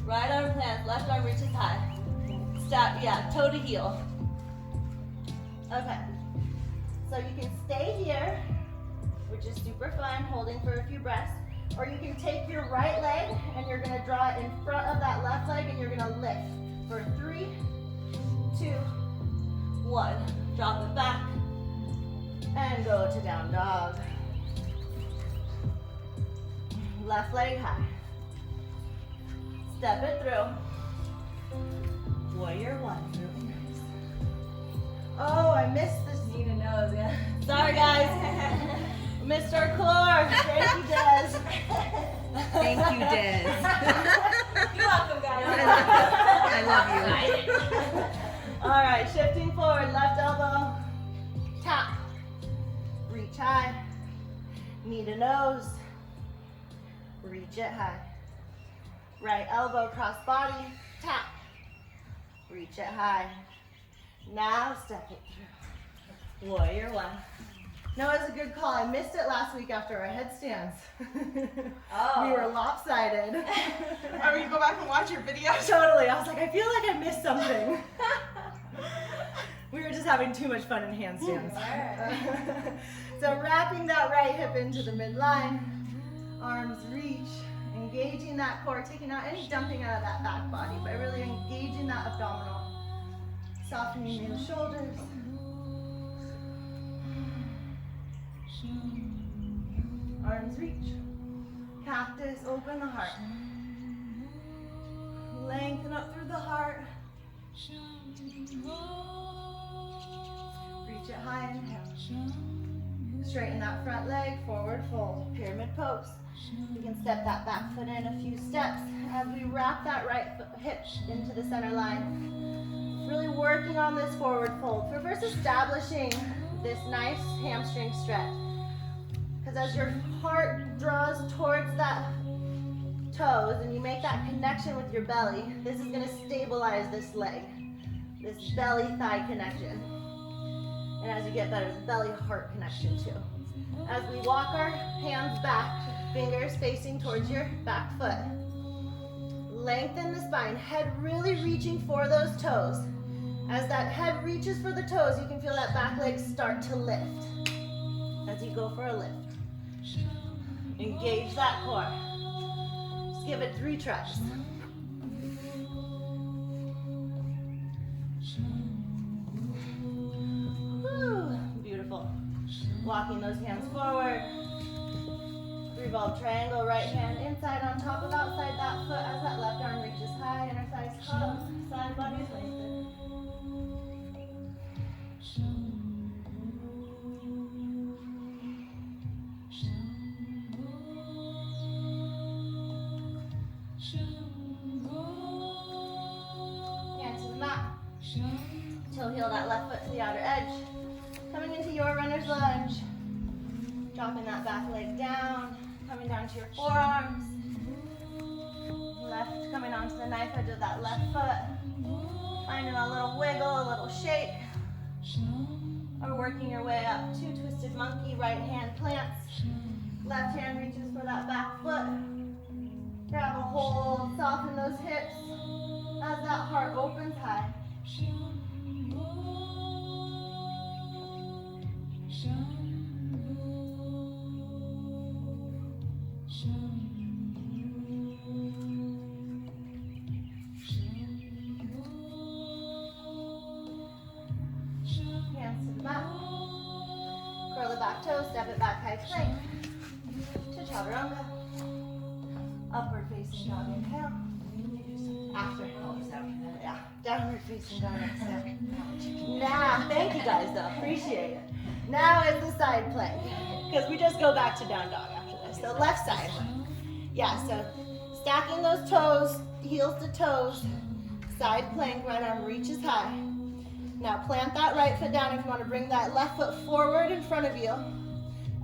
Right arm plants, left arm reaches high. Stack, yeah, toe to heel. Okay. So you can stay here, which is super fun, holding for a few breaths. Or you can take your right leg and you're gonna draw it in front of that left leg and you're gonna lift for 3, 2, 1. Drop it back and go to down dog. Left leg high. Step it through. Warrior 1. Really nice. Oh, I missed this. Need a nose, yeah. Sorry guys. Missed our core. Thank you, Des. Thank you, Des. You're welcome, guys. I love you. All right, shifting forward, left elbow, tap, reach high, knee to nose, reach it high. Right elbow, cross body, tap, reach it high. Now step it through. Warrior 1. No, it was a good call. I missed it last week after our headstands. Oh. We were lopsided. Or you go back and watch your videos. Totally. I was like, I feel like I missed something. We were just having too much fun in handstands. So wrapping that right hip into the midline, arms reach, engaging that core, taking out any dumping out of that back body, but really engaging that abdominal, softening the shoulders. Arms reach. Cactus, open the heart. Lengthen up through the heart. Reach it high, inhale. Straighten that front leg, forward fold, pyramid pose. We can step that back foot in a few steps as we wrap that right hip into the center line. Really working on this forward fold. So first establishing this nice hamstring stretch. Because as your heart draws towards that toes and you make that connection with your belly, this is going to stabilize this leg, this belly-thigh connection. And as you get better, the belly-heart connection too. As we walk our hands back, fingers facing towards your back foot. Lengthen the spine, head really reaching for those toes. As that head reaches for the toes, you can feel that back leg start to lift as you go for a lift. Engage that core. Just give it 3 tries. Whew, beautiful. Walking those hands forward. Revolve triangle, right hand inside on top of outside that foot as that left arm reaches high, inner thighs hug, side bodies lengthen. Hands to the mat. Toe heel that left foot to the outer edge. Coming into your runner's lunge. Dropping that back leg down. Coming down to your forearms. Left coming onto the knife edge of that left foot. Finding a little wiggle, a little shake. Or working your way up to twisted monkey. Right hand plants. Left hand reaches for that back foot. Grab a hold, soften those hips as that heart opens high. Hands to the mat. Curl the back toe, step it back, high plank. To chaturanga. Upward facing dog, inhale. After, yeah, downward facing dog, exhale. Now, thank you guys though, appreciate it. Now is the side plank, because we just go back to down dog after this. So left side. Yeah, so stacking those toes, heels to toes, side plank, right arm reaches high. Now plant that right foot down if you want to bring that left foot forward in front of you.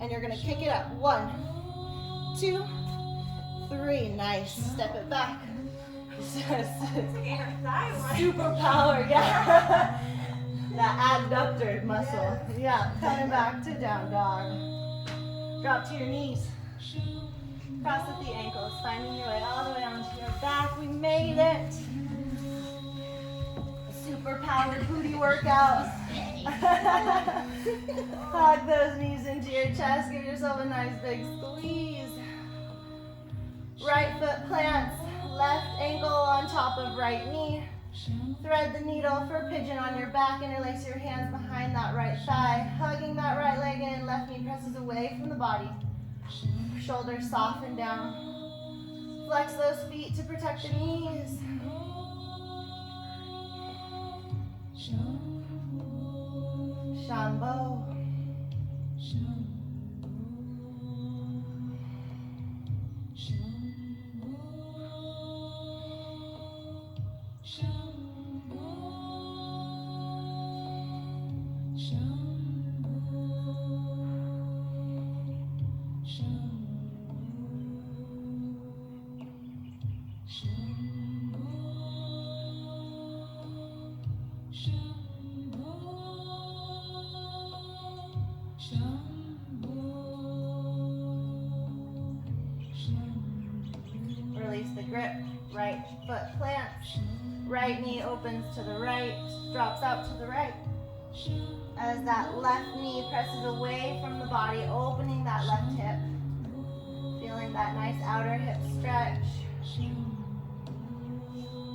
And you're going to kick it up. 1, 2, 3. Nice. Step it back. Superpower, yeah. That adductor muscle. Yeah, coming back to down dog. Drop to your knees. Cross at the ankles, finding your way all the way onto your back. We made it. A superpowered booty workout. Hug those knees into your chest. Give yourself a nice big squeeze. Right foot plants, left ankle on top of right knee. Thread the needle for pigeon on your back. Interlace your hands behind that right thigh. Hugging that right leg in. Left knee presses away from the body. Shoulders soften down. Flex those feet to protect the knees. Shambo. Release the grip. Right foot plants. Right knee opens to the right, drops out to the right. As that left knee presses away from the body, opening that left hip. Feeling that nice outer hip stretch.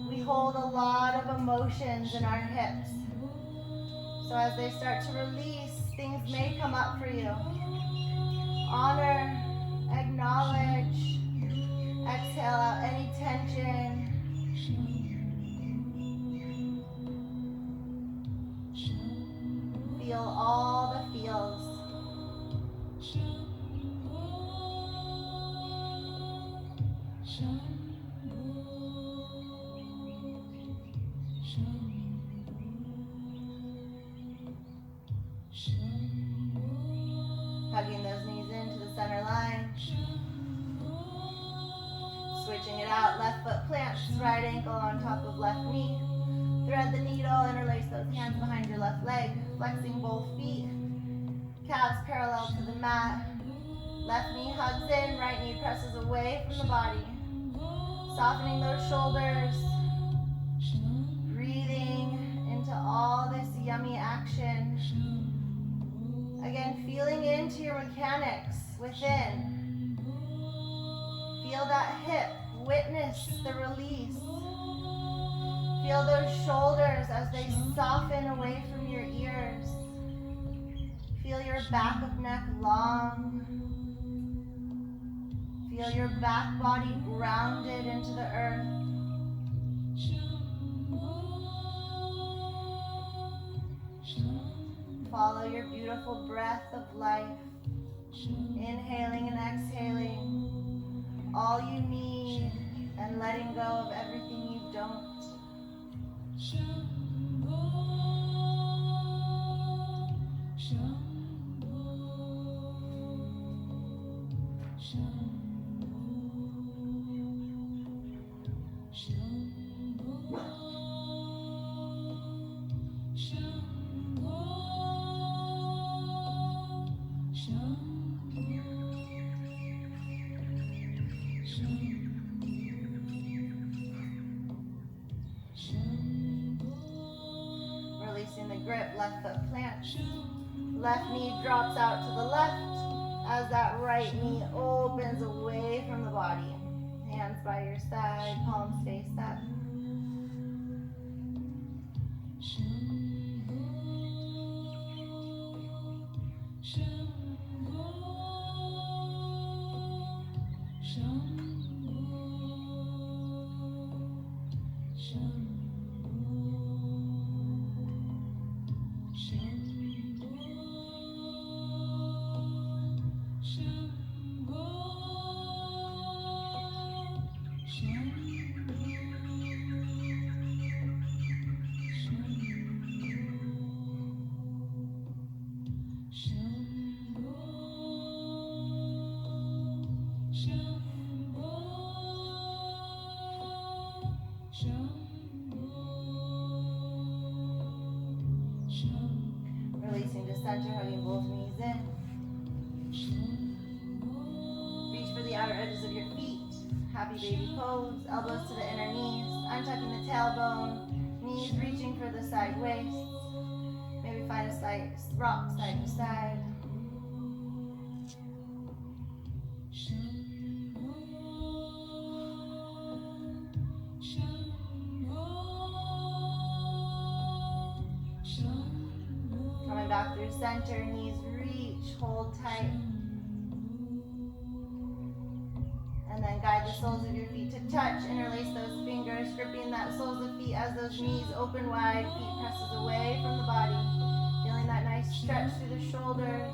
We hold a lot of emotions in our hips. So as they start to release, things may come up for you. Honor, acknowledge, exhale out any tension. Feel all the feels. Hugging those knees into the center line. Switching it out, left foot plants, right ankle on top of left knee. Thread the needle, interlace those hands behind your left leg, flexing both feet. Calves parallel to the mat. Left knee hugs in, right knee presses away from the body. Softening those shoulders. Breathing into all this yummy action. Again, feeling into your mechanics within. Feel that hip. Witness the release. Feel those shoulders as they soften away from your ears. Feel your back of neck long. Feel your back body grounded into the earth. Follow your beautiful breath of life. Inhaling and exhaling all you need and letting go of everything you don't. Releasing the grip, left foot plants. Left knee drops out to the left as that right knee opens away from the body. Hands by your side, palms face up. Releasing to center, hugging both knees in. Reach for the outer edges of your feet. Happy baby pose. Elbows to the inner knees. Untucking the tailbone. Knees reaching for the side waist. Maybe find a slight rock side to side. Coming back through center, knees reach, hold tight. And then guide the soles of your feet to touch. Interlace those fingers, gripping that soles of feet as those knees open wide, feet presses away from the body. Feeling that nice stretch through the shoulders,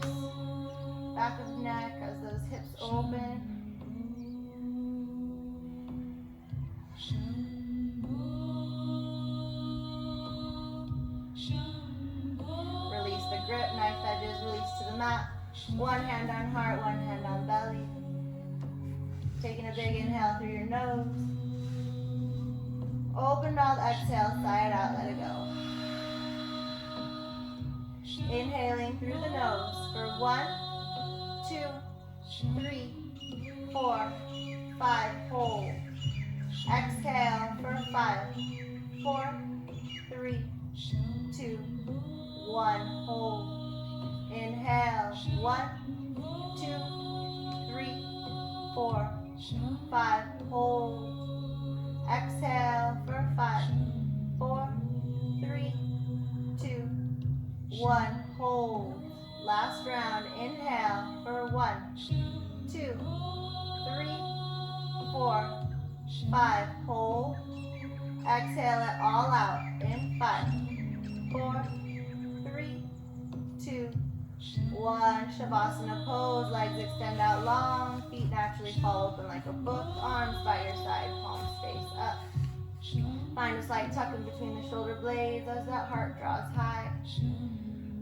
back of neck as those hips open. Release the grip, knife edges, release to the mat. One hand on heart, one hand on belly. Taking a big inhale through your nose. Open mouth, exhale, sigh it out, let it go. Inhaling through the nose for 1, 2, 3, 4, 5, hold. Exhale for 5, 4, 3, 2, 1, hold. Inhale, 1, 2, 3, 4, 5, hold. Exhale for 5, 4, 3, 2, 1, hold. Last round, inhale for 1, 2, 3, 4, 5, hold. Exhale it all out in 5, 4, 3, 2, 1. Shavasana pose, legs extend out long, feet naturally fall open like a book, arms by your side, palms face up. Find a slight tuck in between the shoulder blades as that heart draws high.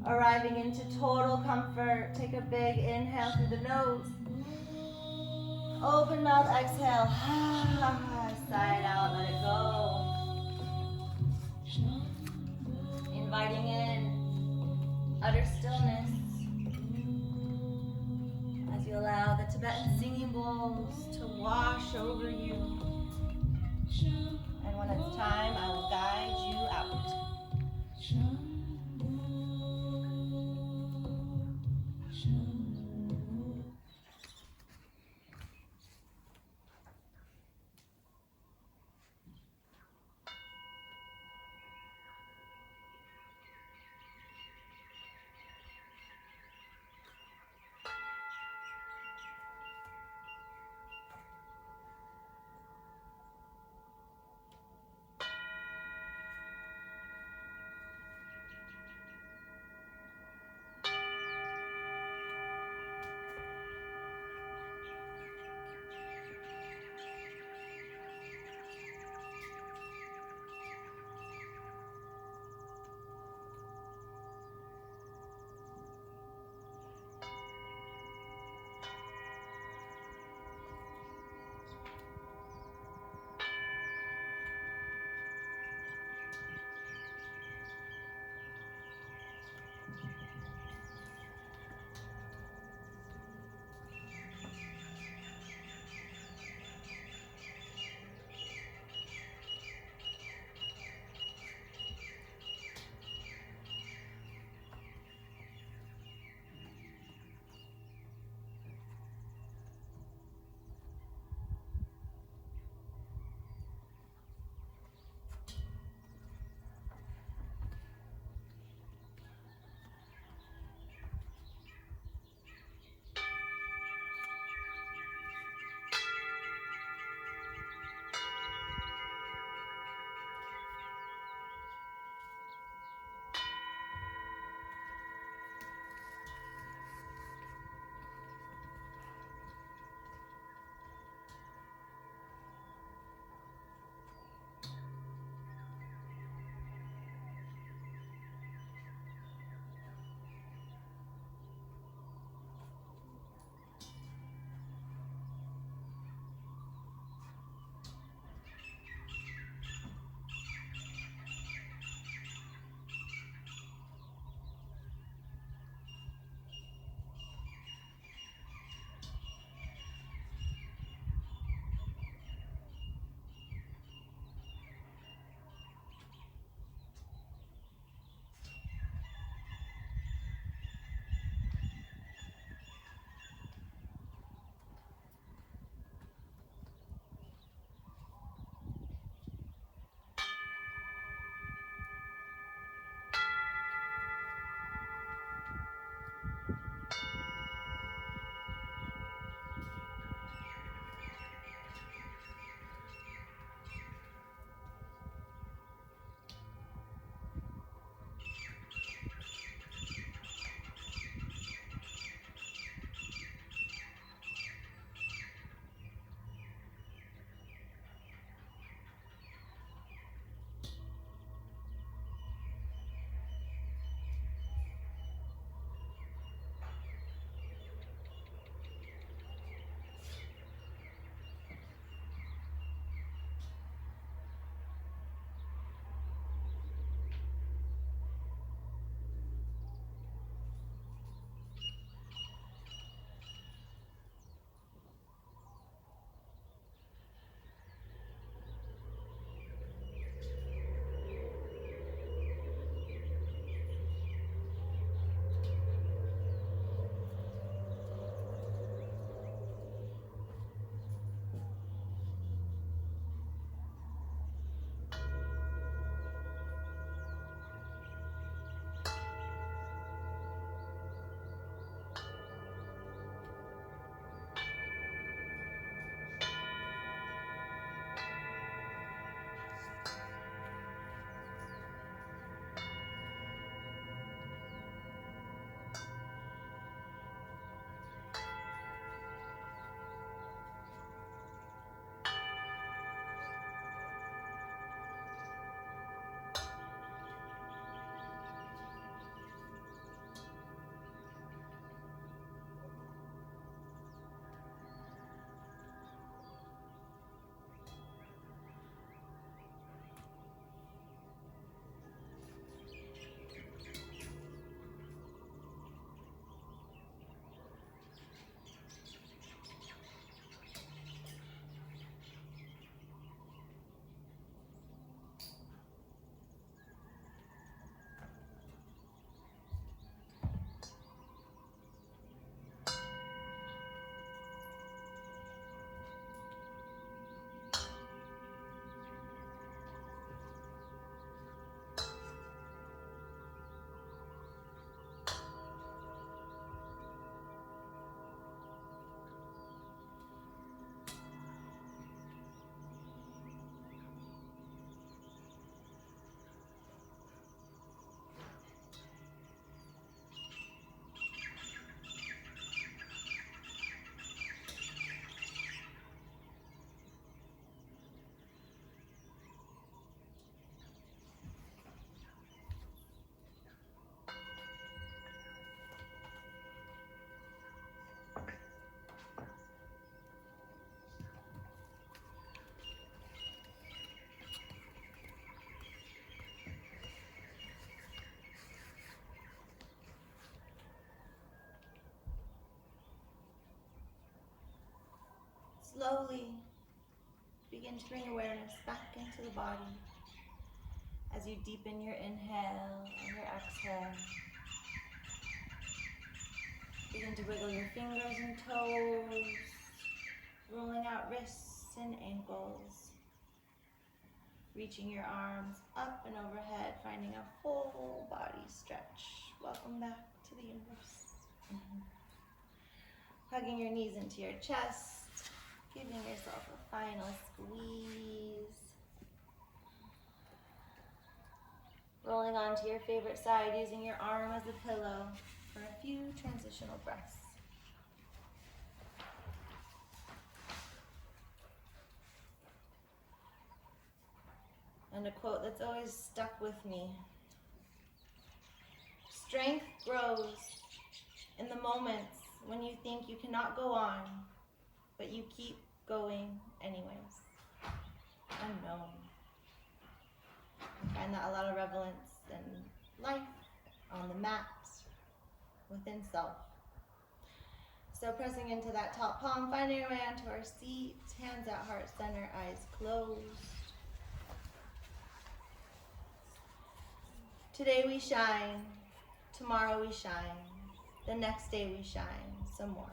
Arriving into total comfort, take a big inhale through the nose. Open mouth, exhale. Sigh it out, let it go. Inviting in utter stillness as you allow the Tibetan singing bowls to wash over you. And when it's time, I will guide you out. slowly begin to bring awareness back into the body as you deepen your inhale and your exhale. Begin to wiggle your fingers and toes, rolling out wrists and ankles, reaching your arms up and overhead, finding a full body stretch. Welcome back to the universe. Hugging your knees into your chest, giving yourself a final squeeze. Rolling onto your favorite side, using your arm as a pillow for a few transitional breaths. And a quote that's always stuck with me. Strength grows in the moments when you think you cannot go on, but you keep going anyways. Unknown. I find that a lot of relevance in life, on the mat, within self. So pressing into that top palm, finding your way onto our seat, hands at heart center, eyes closed. Today we shine, tomorrow we shine, the next day we shine some more.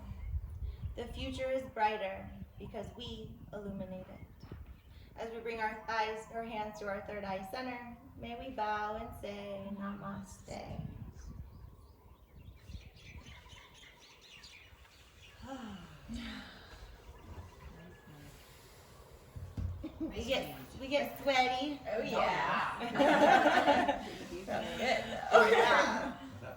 The future is brighter because we illuminate it. As we bring our hands to our third eye center, may we bow and say namaste. We get sweaty. Oh yeah. That's good. Oh yeah.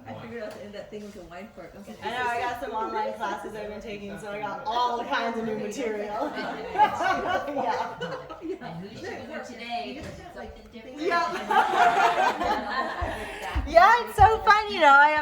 I figured out that thing with the wine fork. I know, I got some online classes I've been taking, so I got all kinds of new material. Yeah. And who's shooting today? Something different. Yeah. Yeah, it's so fun, I have